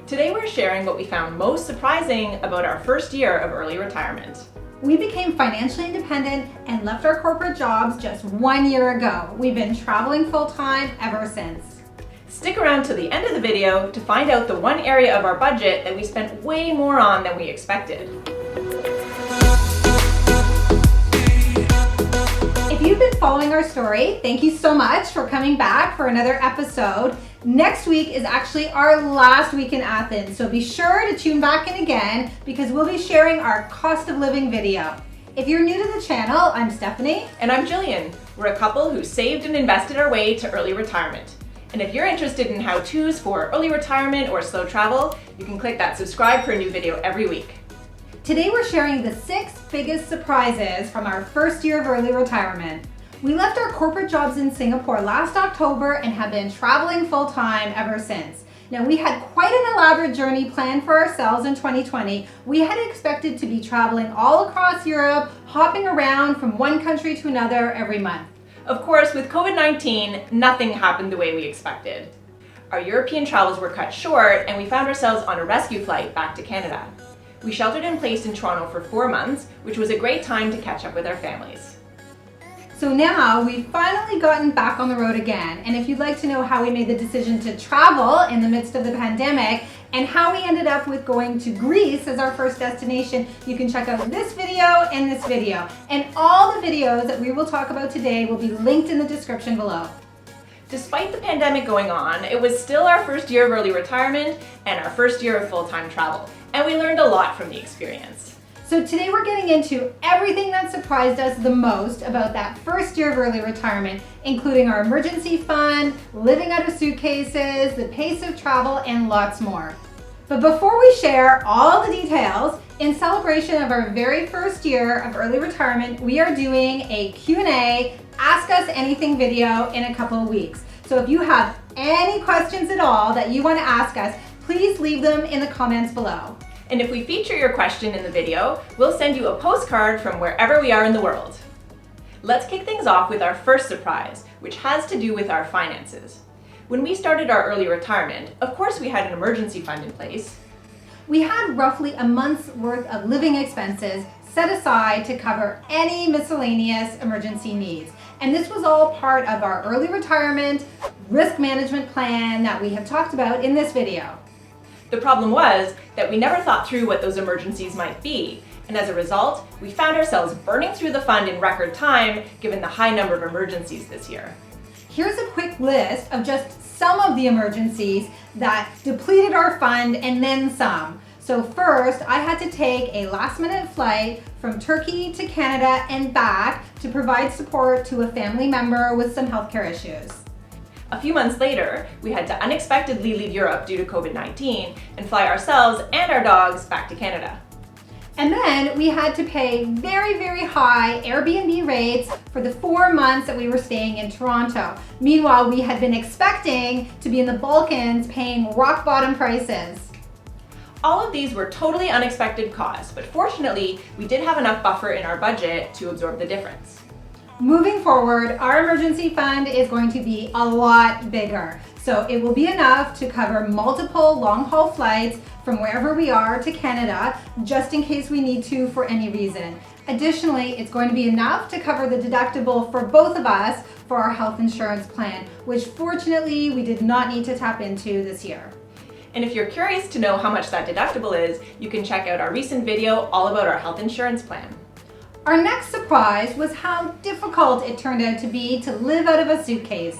Today we're sharing what we found most surprising about our first year of early retirement. We became financially independent and left our corporate jobs just 1 year ago. We've been traveling full-time ever since. Stick around to the end of the video to find out the one area of our budget that we spent way more on than we expected. If you've been following our story, thank you so much for coming back for another episode. Next week is actually our last week in Athens, so be sure to tune back in again because we'll be sharing our cost of living video. If you're new to the channel, I'm Stephanie. And I'm Gillian. We're a couple who saved and invested our way to early retirement. And if you're interested in how-tos for early retirement or slow travel, you can click that subscribe for a new video every week. Today we're sharing the 6 biggest surprises from our first year of early retirement. We left our corporate jobs in Singapore last October and have been traveling full-time ever since. Now, we had quite an elaborate journey planned for ourselves in 2020. We had expected to be traveling all across Europe, hopping around from one country to another every month. Of course, with COVID-19, nothing happened the way we expected. Our European travels were cut short and we found ourselves on a rescue flight back to Canada. We sheltered in place in Toronto for 4 months, which was a great time to catch up with our families. So now we've finally gotten back on the road again. And if you'd like to know how we made the decision to travel in the midst of the pandemic and how we ended up with going to Greece as our first destination, you can check out this video and this video. And all the videos that we will talk about today will be linked in the description below. Despite the pandemic going on, it was still our first year of early retirement and our first year of full-time travel. And we learned a lot from the experience. So today we're getting into everything that surprised us the most about that first year of early retirement, including our emergency fund, living out of suitcases, the pace of travel, and lots more. But before we share all the details, in celebration of our very first year of early retirement, we are doing a Q&A, Ask Us Anything video in a couple of weeks. So if you have any questions at all that you want to ask us, please leave them in the comments below. And if we feature your question in the video, we'll send you a postcard from wherever we are in the world. Let's kick things off with our first surprise, which has to do with our finances. When we started our early retirement, of course we had an emergency fund in place. We had roughly a month's worth of living expenses set aside to cover any miscellaneous emergency needs. And this was all part of our early retirement risk management plan that we have talked about in this video. The problem was that we never thought through what those emergencies might be, and as a result, we found ourselves burning through the fund in record time given the high number of emergencies this year. Here's a quick list of just some of the emergencies that depleted our fund and then some. So first, I had to take a last-minute flight from Turkey to Canada and back to provide support to a family member with some healthcare issues. A few months later, we had to unexpectedly leave Europe due to COVID-19 and fly ourselves and our dogs back to Canada. And then we had to pay very, very high Airbnb rates for the 4 months that we were staying in Toronto. Meanwhile, we had been expecting to be in the Balkans paying rock bottom prices. All of these were totally unexpected costs, but fortunately, we did have enough buffer in our budget to absorb the difference. Moving forward, our emergency fund is going to be a lot bigger. So it will be enough to cover multiple long-haul flights from wherever we are to Canada, just in case we need to for any reason. Additionally, it's going to be enough to cover the deductible for both of us for our health insurance plan, which fortunately we did not need to tap into this year. And if you're curious to know how much that deductible is, you can check out our recent video all about our health insurance plan. Our next surprise was how difficult it turned out to be to live out of a suitcase.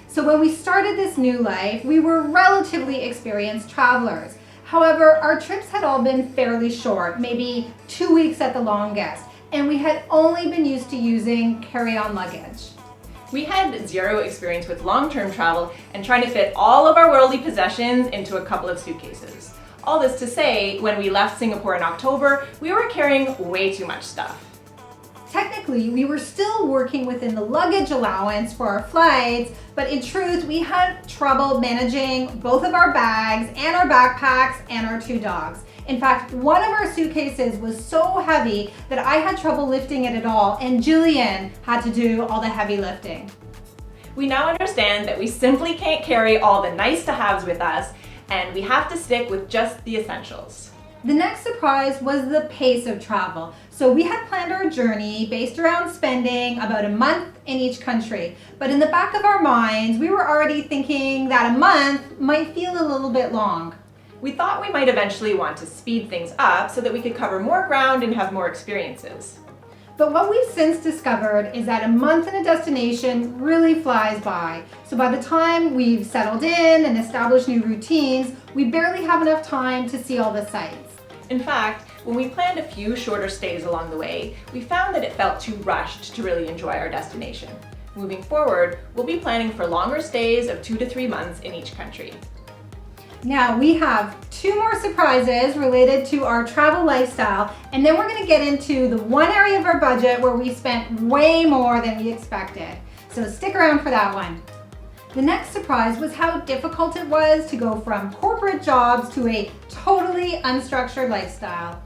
So when we started this new life, we were relatively experienced travelers. However, our trips had all been fairly short, maybe 2 weeks at the longest, and we had only been used to using carry-on luggage. We had zero experience with long-term travel and trying to fit all of our worldly possessions into a couple of suitcases. All this to say, when we left Singapore in October, we were carrying way too much stuff. Technically, we were still working within the luggage allowance for our flights, but in truth, we had trouble managing both of our bags and our backpacks and our 2 dogs. In fact, one of our suitcases was so heavy that I had trouble lifting it at all, and Gillian had to do all the heavy lifting. We now understand that we simply can't carry all the nice-to-haves with us, and we have to stick with just the essentials. The next surprise was the pace of travel. So we had planned our journey based around spending about a month in each country. But in the back of our minds, we were already thinking that a month might feel a little bit long. We thought we might eventually want to speed things up so that we could cover more ground and have more experiences. But what we've since discovered is that a month in a destination really flies by. So by the time we've settled in and established new routines, we barely have enough time to see all the sights. In fact, when we planned a few shorter stays along the way, we found that it felt too rushed to really enjoy our destination. Moving forward, we'll be planning for longer stays of 2 to 3 months in each country. Now we have 2 more surprises related to our travel lifestyle, and then we're going to get into the one area of our budget where we spent way more than we expected. So stick around for that one. The next surprise was how difficult it was to go from corporate jobs to a totally unstructured lifestyle.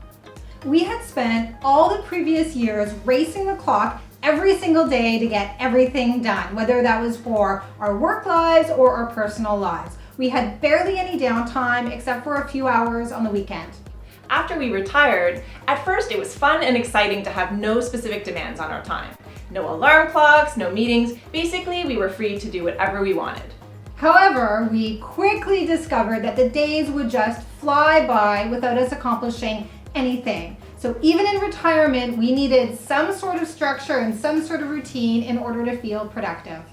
We had spent all the previous years racing the clock every single day to get everything done, whether that was for our work lives or our personal lives. We had barely any downtime except for a few hours on the weekend. After we retired, at first it was fun and exciting to have no specific demands on our time. No alarm clocks, no meetings. Basically, we were free to do whatever we wanted. However, we quickly discovered that the days would just fly by without us accomplishing anything. So even in retirement, we needed some sort of structure and some sort of routine in order to feel productive.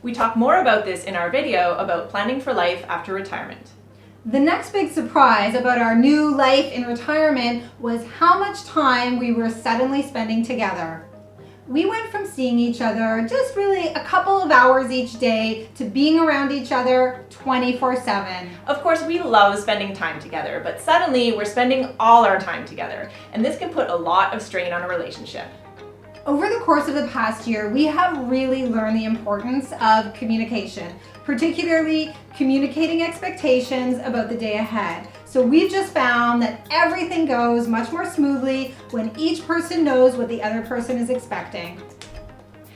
We talk more about this in our video about planning for life after retirement. The next big surprise about our new life in retirement was how much time we were suddenly spending together. We went from seeing each other just really a couple of hours each day to being around each other 24/7. Of course, we love spending time together, but suddenly we're spending all our time together, and this can put a lot of strain on a relationship. Over the course of the past year, we have really learned the importance of communication, particularly communicating expectations about the day ahead. So we've just found that everything goes much more smoothly when each person knows what the other person is expecting.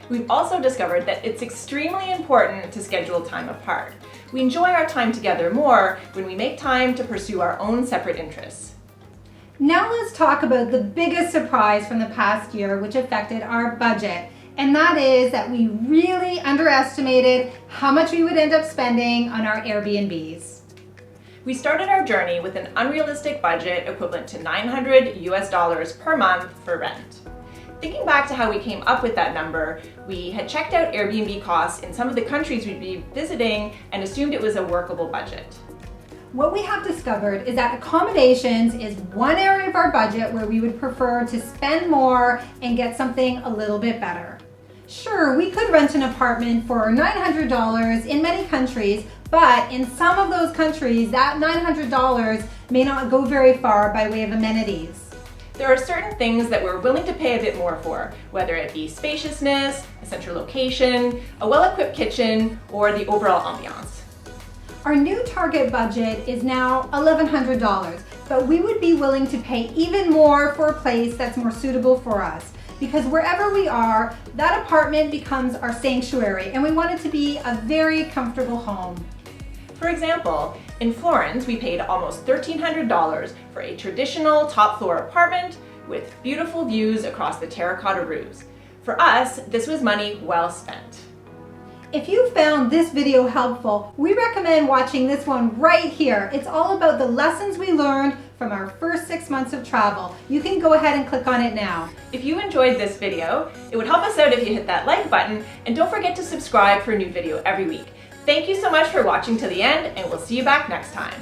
We've also discovered that it's extremely important to schedule time apart. We enjoy our time together more when we make time to pursue our own separate interests. Now let's talk about the biggest surprise from the past year, which affected our budget. And that is that we really underestimated how much we would end up spending on our Airbnbs. We started our journey with an unrealistic budget equivalent to $900 per month for rent. Thinking back to how we came up with that number, we had checked out Airbnb costs in some of the countries we'd be visiting and assumed it was a workable budget. What we have discovered is that accommodations is one area of our budget where we would prefer to spend more and get something a little bit better. Sure, we could rent an apartment for $900 in many countries, but in some of those countries, that $900 may not go very far by way of amenities. There are certain things that we're willing to pay a bit more for, whether it be spaciousness, a central location, a well-equipped kitchen, or the overall ambiance. Our new target budget is now $1,100, but we would be willing to pay even more for a place that's more suitable for us. Because wherever we are, that apartment becomes our sanctuary, and we want it to be a very comfortable home. For example, in Florence, we paid almost $1,300 for a traditional top-floor apartment with beautiful views across the terracotta roofs. For us, this was money well spent. If you found this video helpful, we recommend watching this one right here. It's all about the lessons we learned from our first 6 months of travel. You can go ahead and click on it now. If you enjoyed this video, it would help us out if you hit that like button, and don't forget to subscribe for a new video every week. Thank you so much for watching to the end, and we'll see you back next time.